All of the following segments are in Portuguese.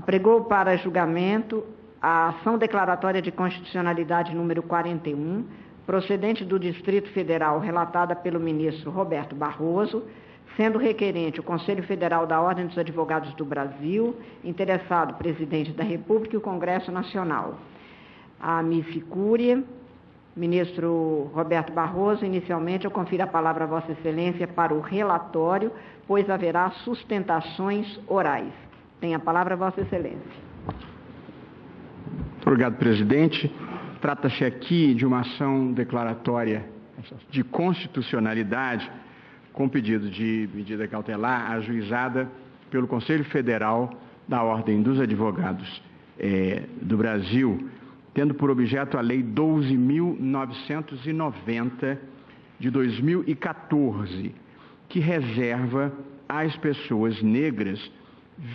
apregou para julgamento a ação declaratória de constitucionalidade número 41, procedente do Distrito Federal, relatada pelo ministro Roberto Barroso, sendo requerente o Conselho Federal da Ordem dos Advogados do Brasil, interessado o Presidente da República e o Congresso Nacional. A MIF Curia, ministro Roberto Barroso, inicialmente eu confiro a palavra a Vossa Excelência para o relatório, pois haverá sustentações orais. Tem a palavra Vossa Excelência. Obrigado, presidente. Trata-se aqui de uma ação declaratória de constitucionalidade com pedido de medida cautelar ajuizada pelo Conselho Federal da Ordem dos Advogados do Brasil, tendo por objeto a Lei 12.990 de 2014, que reserva às pessoas negras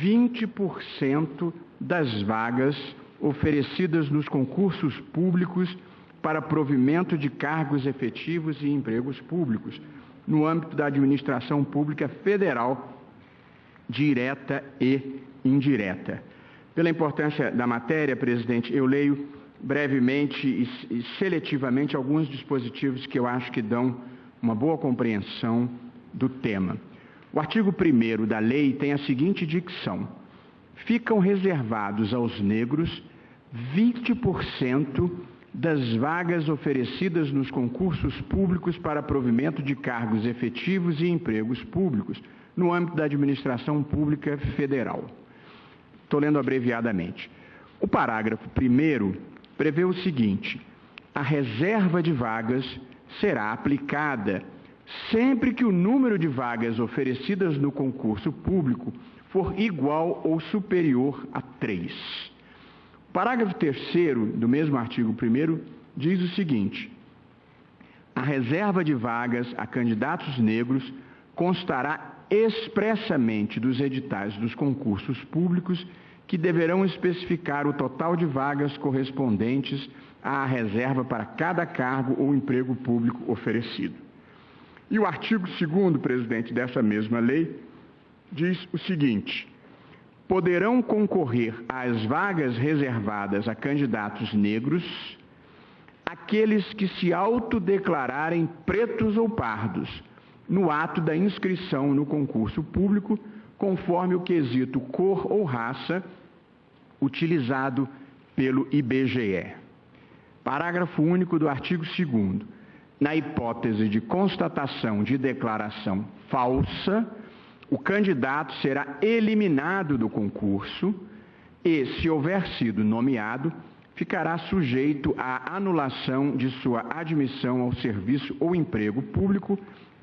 20% das vagas oferecidas nos concursos públicos para provimento de cargos efetivos e empregos públicos, no âmbito da administração pública federal, direta e indireta. Pela importância da matéria, presidente, eu leio brevemente e seletivamente alguns dispositivos que eu acho que dão uma boa compreensão do tema. O artigo 1º da lei tem a seguinte dicção: ficam reservados aos negros 20% das vagas oferecidas nos concursos públicos para provimento de cargos efetivos e empregos públicos no âmbito da administração pública federal. Estou lendo abreviadamente. O parágrafo 1º prevê o seguinte: a reserva de vagas será aplicada sempre que o número de vagas oferecidas no concurso público for igual ou superior a 3. O parágrafo 3º do mesmo artigo 1º diz o seguinte: a reserva de vagas a candidatos negros constará expressamente dos editais dos concursos públicos, que deverão especificar o total de vagas correspondentes à reserva para cada cargo ou emprego público oferecido. E o artigo 2º, presidente, dessa mesma lei, diz o seguinte: poderão concorrer às vagas reservadas a candidatos negros aqueles que se autodeclararem pretos ou pardos no ato da inscrição no concurso público, conforme o quesito cor ou raça utilizado pelo IBGE. Parágrafo único do artigo 2º. Na hipótese de constatação de declaração falsa, o candidato será eliminado do concurso e, se houver sido nomeado, ficará sujeito à anulação de sua admissão ao serviço ou emprego público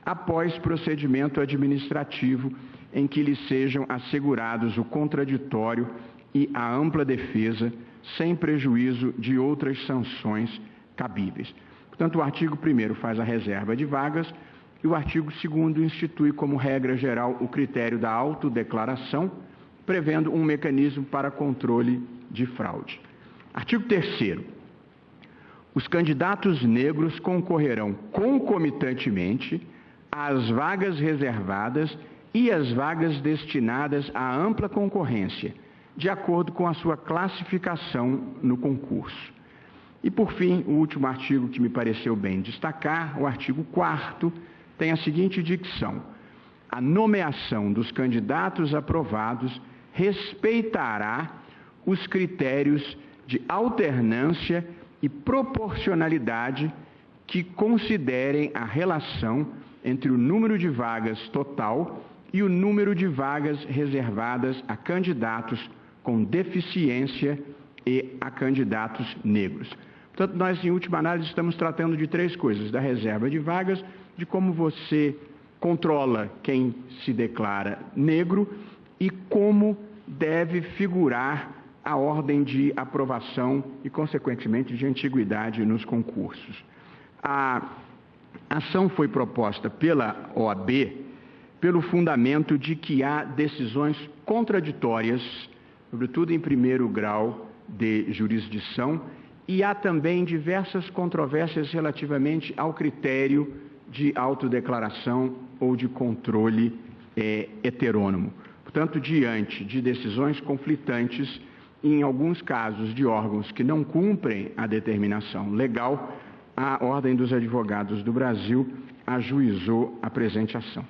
após procedimento administrativo em que lhe sejam assegurados o contraditório e a ampla defesa, sem prejuízo de outras sanções cabíveis. Portanto, o artigo 1º faz a reserva de vagas e o artigo 2º institui como regra geral o critério da autodeclaração, prevendo um mecanismo para controle de fraude. Artigo 3º. Os candidatos negros concorrerão concomitantemente às vagas reservadas e às vagas destinadas à ampla concorrência, de acordo com a sua classificação no concurso. E, por fim, o último artigo que me pareceu bem destacar, o artigo 4º, tem a seguinte dicção: a nomeação dos candidatos aprovados respeitará os critérios de alternância e proporcionalidade que considerem a relação entre o número de vagas total e o número de vagas reservadas a candidatos com deficiência e a candidatos negros. Portanto, nós, em última análise, estamos tratando de 3 coisas: da reserva de vagas, de como você controla quem se declara negro e como deve figurar a ordem de aprovação e, consequentemente, de antiguidade nos concursos. A ação foi proposta pela OAB pelo fundamento de que há decisões contraditórias, sobretudo em primeiro grau de jurisdição, e há também diversas controvérsias relativamente ao critério de autodeclaração ou de controle heterônomo. Portanto, diante de decisões conflitantes, em alguns casos de órgãos que não cumprem a determinação legal, a Ordem dos Advogados do Brasil ajuizou a presente ação.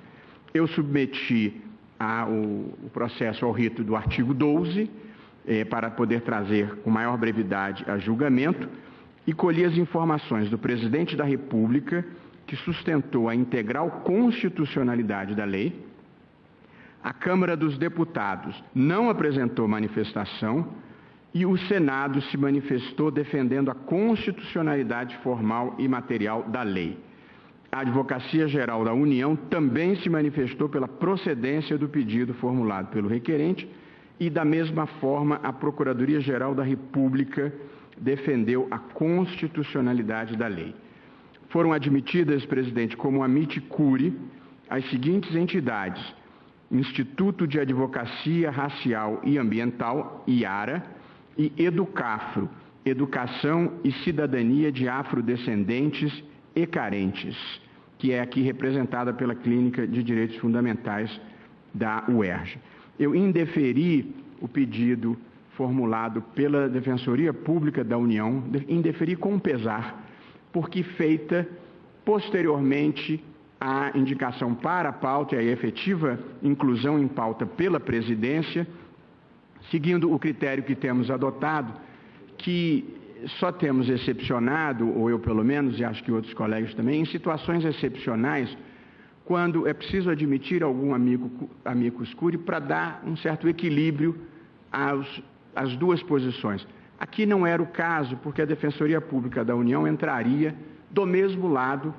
Eu submeti o processo ao rito do artigo 12, para poder trazer com maior brevidade a julgamento, e colhi as informações do Presidente da República, que sustentou a integral constitucionalidade da lei. A Câmara dos Deputados não apresentou manifestação e o Senado se manifestou defendendo a constitucionalidade formal e material da lei. A Advocacia Geral da União também se manifestou pela procedência do pedido formulado pelo requerente e, da mesma forma, a Procuradoria-Geral da República defendeu a constitucionalidade da lei. Foram admitidas, presidente, como amici curiae, as seguintes entidades: Instituto de Advocacia Racial e Ambiental, IARA, e EDUCAFRO, Educação e Cidadania de Afrodescendentes e Carentes, que é aqui representada pela Clínica de Direitos Fundamentais da UERJ. Eu indeferi o pedido formulado pela Defensoria Pública da União, indeferi com pesar, porque feita posteriormente a indicação para a pauta e a efetiva inclusão em pauta pela presidência, seguindo o critério que temos adotado, que só temos excepcionado, ou eu pelo menos, e acho que outros colegas também, em situações excepcionais, quando é preciso admitir algum amicus curiae para dar um certo equilíbrio às duas posições. Aqui não era o caso, porque a Defensoria Pública da União entraria do mesmo lado,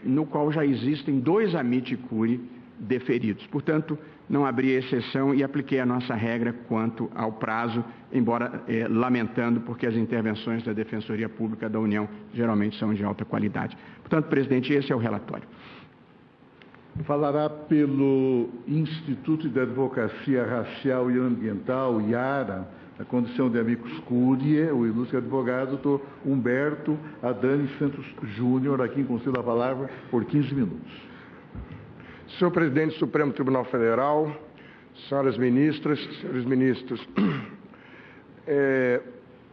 no qual já existem dois amici curiae deferidos. Portanto, não abri exceção e apliquei a nossa regra quanto ao prazo, embora lamentando, porque as intervenções da Defensoria Pública da União geralmente são de alta qualidade. Portanto, presidente, esse é o relatório. Falará pelo Instituto de Advocacia Racial e Ambiental, IARA, na condição de amicus curiae, o ilustre advogado, doutor Humberto Adani Santos Júnior, a quem concedo a palavra por 15 minutos. Senhor Presidente do Supremo Tribunal Federal, senhoras ministras, senhores ministros,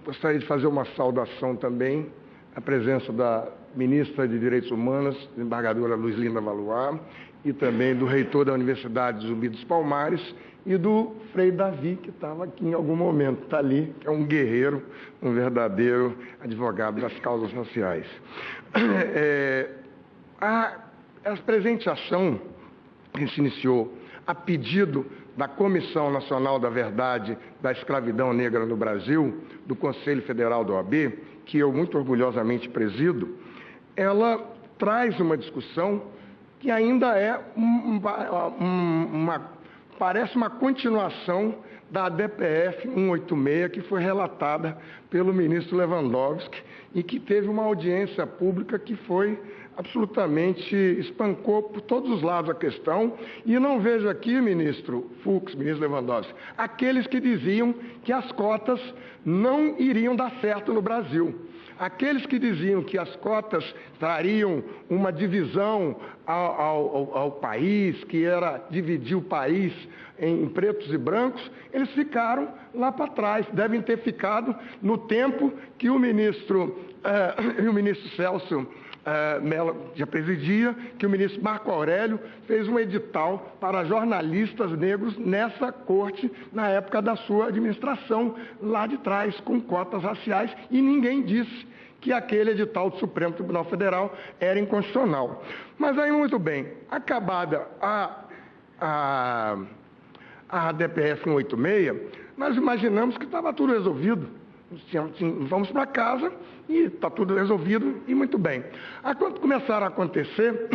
gostaria de fazer uma saudação também à presença da ministra de Direitos Humanos, desembargadora Luizlinda Valois, e também do reitor da Universidade Zumbi dos Palmares e do Frei Davi, que estava aqui em algum momento, está ali, que é um guerreiro, um verdadeiro advogado das causas raciais. A presente ação, que se iniciou a pedido da Comissão Nacional da Verdade da Escravidão Negra no Brasil, do Conselho Federal da OAB, que eu muito orgulhosamente presido, ela traz uma discussão que ainda é parece uma continuação da DPF 186, que foi relatada pelo ministro Lewandowski e que teve uma audiência pública que foi absolutamente, espancou por todos os lados a questão, e não vejo aqui, ministro Fux, ministro Lewandowski, aqueles que diziam que as cotas não iriam dar certo no Brasil. Aqueles que diziam que as cotas trariam uma divisão ao país, que era dividir o país em pretos e brancos, eles ficaram lá para trás, devem ter ficado no tempo que o ministro Celso Mello já presidia, que o ministro Marco Aurélio fez um edital para jornalistas negros nessa corte, na época da sua administração, lá de trás, com cotas raciais, e ninguém disse que aquele edital do Supremo Tribunal Federal era inconstitucional. Mas aí, muito bem, acabada a DPF 186, nós imaginamos que estava tudo resolvido. Vamos para casa e está tudo resolvido, e muito bem. Aí, quando começaram a acontecer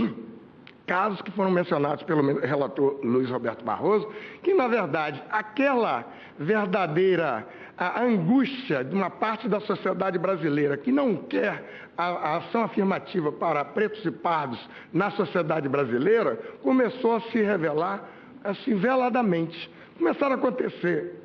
casos que foram mencionados pelo relator Luiz Roberto Barroso, que, na verdade, aquela verdadeira angústia de uma parte da sociedade brasileira que não quer a ação afirmativa para pretos e pardos na sociedade brasileira, começou a se revelar assim, veladamente. começaram a acontecer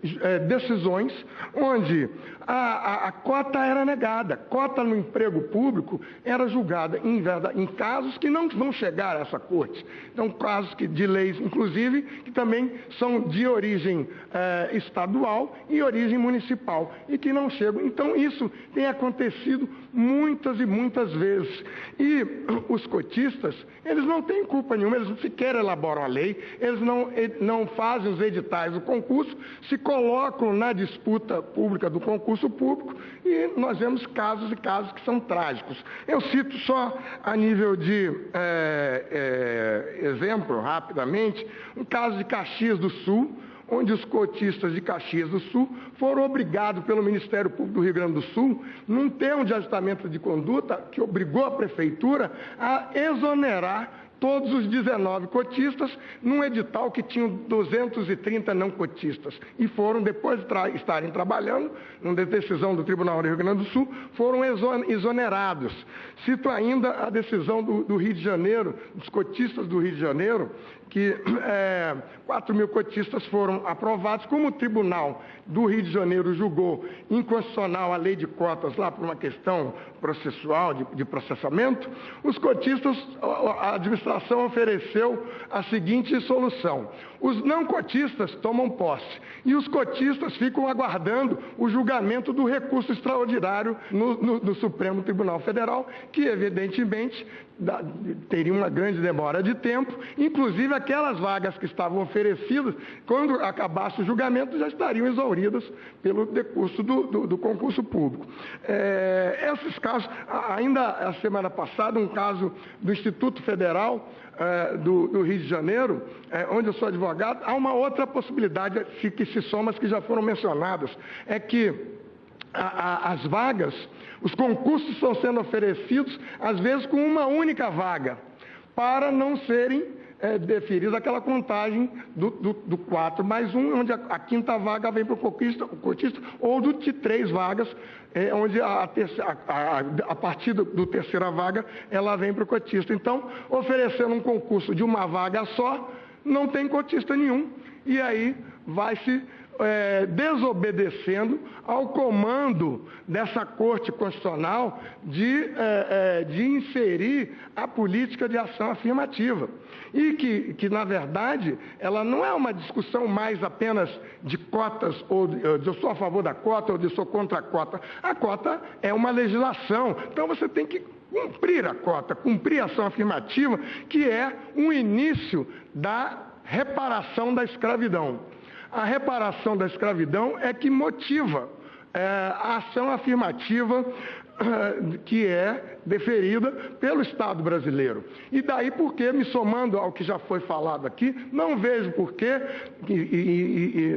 decisões onde a cota era negada. Cota no emprego público era julgada em casos que não vão chegar a essa corte. Então, casos de leis, inclusive, que também são de origem estadual e origem municipal, e que não chegam. Então, isso tem acontecido muitas e muitas vezes. E os cotistas, eles não têm culpa nenhuma, eles sequer elaboram a lei, eles não fazem os editais do concurso, se colocam na disputa pública do concurso público, e nós vemos casos e casos que são trágicos. Eu cito só a nível de exemplo, rapidamente, um caso de Caxias do Sul, onde os cotistas de Caxias do Sul foram obrigados pelo Ministério Público do Rio Grande do Sul, num termo de ajustamento de conduta que obrigou a Prefeitura a exonerar todos os 19 cotistas num edital que tinham 230 não cotistas. E foram, depois de estarem trabalhando, numa decisão do Tribunal do Rio Grande do Sul, foram exonerados. Cito ainda a decisão do Rio de Janeiro, dos cotistas do Rio de Janeiro, que 4 mil cotistas foram aprovados. Como o Tribunal do Rio de Janeiro julgou inconstitucional a lei de cotas lá por uma questão processual, de processamento, os cotistas, a administração ofereceu a seguinte solução: os não cotistas tomam posse e os cotistas ficam aguardando o julgamento do recurso extraordinário no Supremo Tribunal Federal, que evidentemente teria uma grande demora de tempo, inclusive aquelas vagas que estavam oferecidas, quando acabasse o julgamento, já estariam exauridas pelo decurso do concurso público. Esses casos, ainda a semana passada, um caso do Instituto Federal do Rio de Janeiro, onde eu sou advogado, há uma outra possibilidade que se soma às que já foram mencionadas, é que as vagas, os concursos estão sendo oferecidos, às vezes, com uma única vaga, para não serem deferida aquela contagem do 4 mais 1, onde a quinta vaga vem para o cotista, ou de 3 vagas, onde a partir do terceira vaga, ela vem para o cotista. Então, oferecendo um concurso de uma vaga só, não tem cotista nenhum, e aí vai-se desobedecendo ao comando dessa Corte Constitucional de inserir a política de ação afirmativa. E que, na verdade, ela não é uma discussão mais apenas de cotas, ou de eu sou a favor da cota, ou de eu sou contra a cota. A cota é uma legislação, então você tem que cumprir a cota, cumprir a ação afirmativa, que é um início da reparação da escravidão. A reparação da escravidão é que motiva a ação afirmativa que é deferida pelo Estado brasileiro. E daí porque, me somando ao que já foi falado aqui, não vejo por que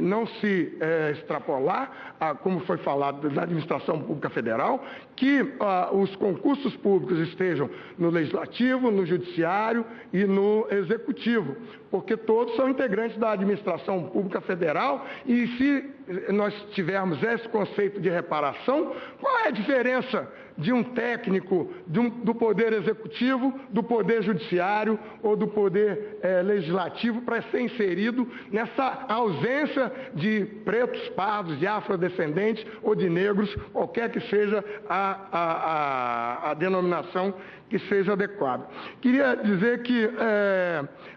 não se extrapolar, como foi falado da Administração Pública Federal, que os concursos públicos estejam no Legislativo, no Judiciário e no Executivo, porque todos são integrantes da Administração Pública Federal, e se nós tivermos esse conceito de reparação, qual é a diferença de um técnico do Poder Executivo, do Poder Judiciário ou do Poder Legislativo para ser inserido nessa ausência de pretos, pardos, de afrodescendentes ou de negros, qualquer que seja a denominação que seja adequada. Queria dizer que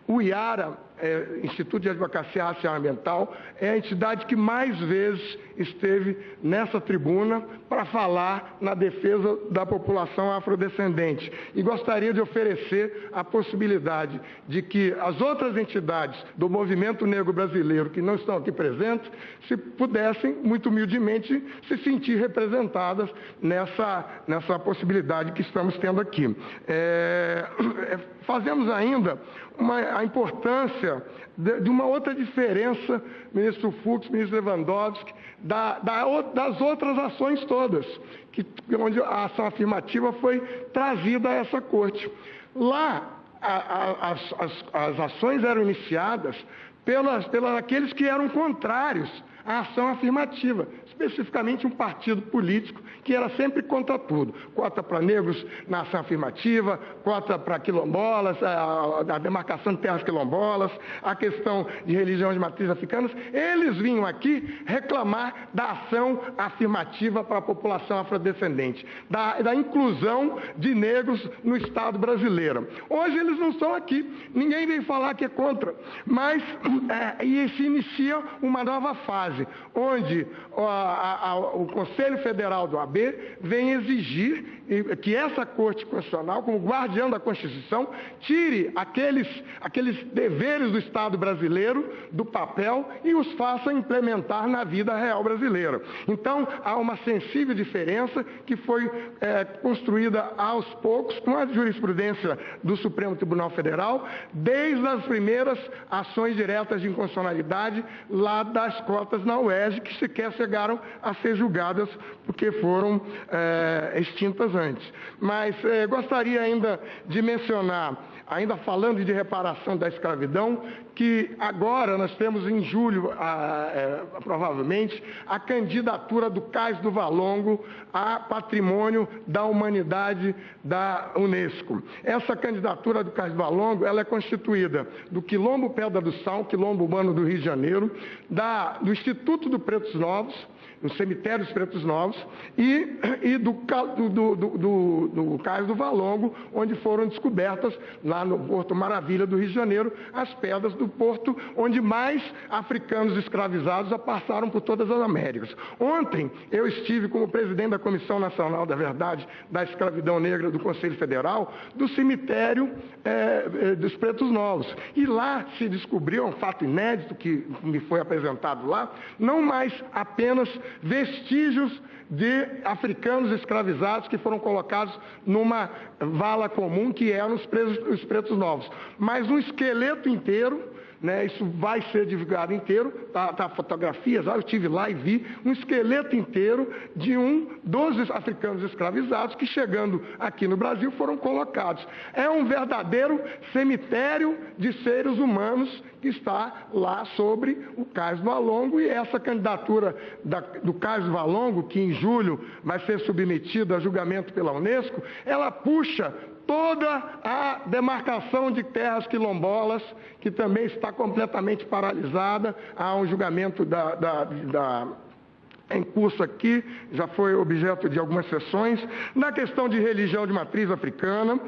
o IARA, Instituto de Advocacia Racial e Ambiental, é a entidade que mais vezes esteve nessa tribuna para falar na defesa da população afrodescendente. E gostaria de oferecer a possibilidade de que as outras entidades do movimento negro brasileiro que não estão aqui presentes, se pudessem, muito humildemente, se sentir representadas nessa possibilidade que estamos tendo aqui. Fazemos ainda a importância de uma outra diferença, ministro Fux, ministro Lewandowski, das outras ações todas, onde a ação afirmativa foi trazida a essa corte. Lá, as ações eram iniciadas pelos aqueles que eram contrários a ação afirmativa, especificamente um partido político que era sempre contra tudo. Cota para negros na ação afirmativa, cota para quilombolas, a demarcação de terras quilombolas, a questão de religião de matriz africanas. Eles vinham aqui reclamar da ação afirmativa para a população afrodescendente, da inclusão de negros no Estado brasileiro. Hoje eles não estão aqui, ninguém vem falar que é contra, mas se inicia uma nova fase, onde o Conselho Federal do AB vem exigir que essa Corte Constitucional, como guardião da Constituição, tire aqueles deveres do Estado brasileiro do papel e os faça implementar na vida real brasileira. Então, há uma sensível diferença que foi construída aos poucos com a jurisprudência do Supremo Tribunal Federal, desde as primeiras ações diretas de inconstitucionalidade lá das cotas na UERJ, que sequer chegaram a ser julgadas porque foram extintas antes. Mas gostaria ainda de mencionar, ainda falando de reparação da escravidão, que agora nós temos em julho, provavelmente, a candidatura do Cais do Valongo a Patrimônio da Humanidade da Unesco. Essa candidatura do Cais do Valongo, ela é constituída do Quilombo Pedra do Sal, Quilombo Urbano do Rio de Janeiro, do Instituto do Pretos Novos, no Cemitério dos Pretos Novos, e do Cais do Valongo, onde foram descobertas, lá no Porto Maravilha do Rio de Janeiro, as pedras do porto onde mais africanos escravizados já passaram por todas as Américas. Ontem, eu estive como presidente da Comissão Nacional da Verdade da Escravidão Negra do Conselho Federal, do Cemitério dos Pretos Novos. E lá se descobriu, um fato inédito que me foi apresentado lá, não mais apenas vestígios de africanos escravizados que foram colocados numa vala comum que eram os Pretos Novos, mas um esqueleto inteiro, isso vai ser divulgado inteiro, tá fotografias, eu estive lá e vi um esqueleto inteiro de dos africanos escravizados que, chegando aqui no Brasil, foram colocados. É um verdadeiro cemitério de seres humanos que está lá sobre o Cais do Valongo, e essa candidatura do Cais do Valongo, que em julho vai ser submetida a julgamento pela Unesco, ela puxa toda a demarcação de terras quilombolas, que também está completamente paralisada. Há um julgamento em curso aqui, já foi objeto de algumas sessões, na questão de religião de matriz africana,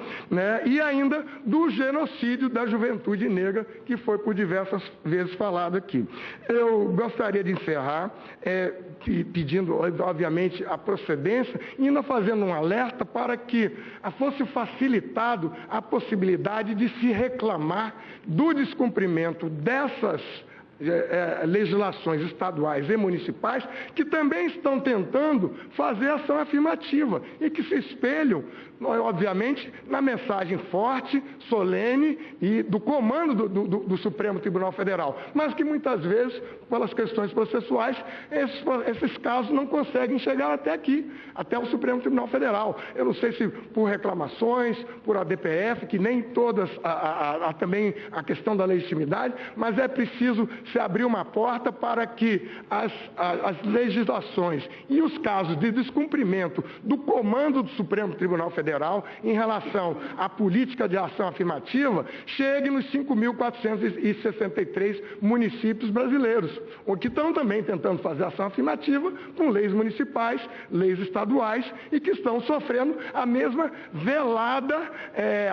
e ainda do genocídio da juventude negra, que foi por diversas vezes falado aqui. Eu gostaria de encerrar pedindo, obviamente, a procedência e ainda fazendo um alerta para que fosse facilitado a possibilidade de se reclamar do descumprimento dessas legislações estaduais e municipais, que também estão tentando fazer ação afirmativa e que se espelham, obviamente, na mensagem forte, solene e do comando do Supremo Tribunal Federal, mas que muitas vezes, pelas questões processuais, esses casos não conseguem chegar até aqui, até o Supremo Tribunal Federal. Eu não sei se por reclamações, por ADPF, que nem todas, também a questão da legitimidade, mas é preciso se abrir uma porta para que as legislações e os casos de descumprimento do comando do Supremo Tribunal Federal em relação à política de ação afirmativa cheguem nos 5.463 municípios brasileiros, que estão também tentando fazer ação afirmativa com leis municipais, leis estaduais, e que estão sofrendo a mesma velada,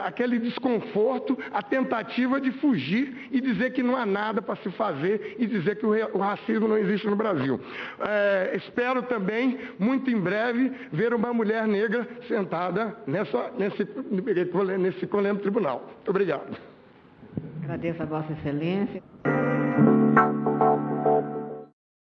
aquele desconforto, a tentativa de fugir e dizer que não há nada para se fazer e dizer que o racismo não existe no Brasil. Espero também, muito em breve, ver uma mulher negra sentada nesse colégio tribunal. Muito obrigado. Agradeço a Vossa Excelência.